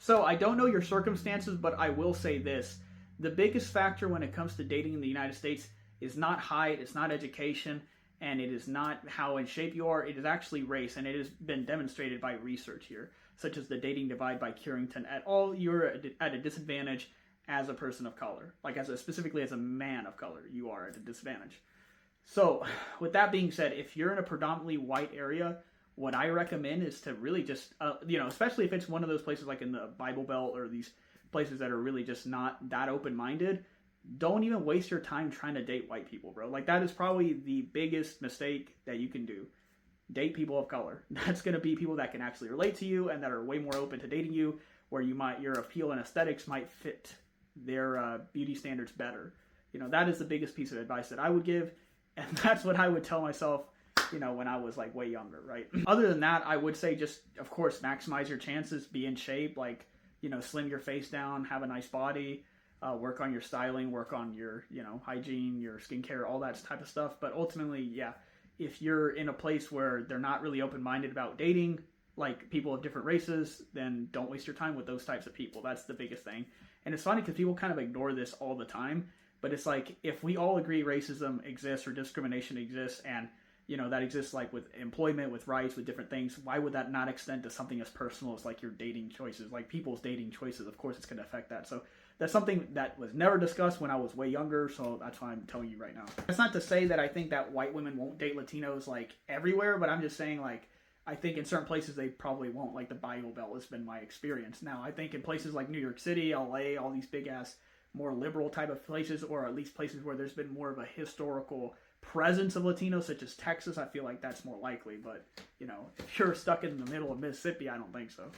So I don't know your circumstances, but I will say this. The biggest factor when it comes to dating in the United States is not height, it's not education, and it is not how in shape you are. It is actually race, and it has been demonstrated by research here, such as the Dating Divide by Curington. At all, you're at a disadvantage as a person of color. Like specifically as a man of color, you are at a disadvantage. So, with that being said, if you're in a predominantly white area, what I recommend is to really just, especially if it's one of those places like in the Bible Belt or these places that are really just not that open-minded, don't even waste your time trying to date white people, bro. Like, that is probably the biggest mistake that you can do. Date people of color. That's going to be people that can actually relate to you and that are way more open to dating you, where your appeal and aesthetics might fit their beauty standards better. That is the biggest piece of advice that I would give, and that's what I would tell myself, when I was like way younger, right? Other than that, I would say just, of course, maximize your chances, be in shape, like, slim your face down, have a nice body, work on your styling, work on your, hygiene, your skincare, all that type of stuff. But ultimately, yeah, if you're in a place where they're not really open-minded about dating, like people of different races, then don't waste your time with those types of people. That's the biggest thing. And it's funny because people kind of ignore this all the time, but it's like, if we all agree racism exists or discrimination exists, and that exists like with employment, with rights, with different things, why would that not extend to something as personal as like your dating choices? Like people's dating choices, of course it's going to affect that. So that's something that was never discussed when I was way younger, so that's why I'm telling you right now. That's not to say that I think that white women won't date Latinos like everywhere, but I'm just saying, like, I think in certain places they probably won't. Like the Bible Belt has been my experience. Now I think in places like New York City, LA, all these big ass more liberal type of places, or at least places where there's been more of a historical presence of Latinos, such as Texas, I feel like that's more likely. But, if you're stuck in the middle of Mississippi, I don't think so.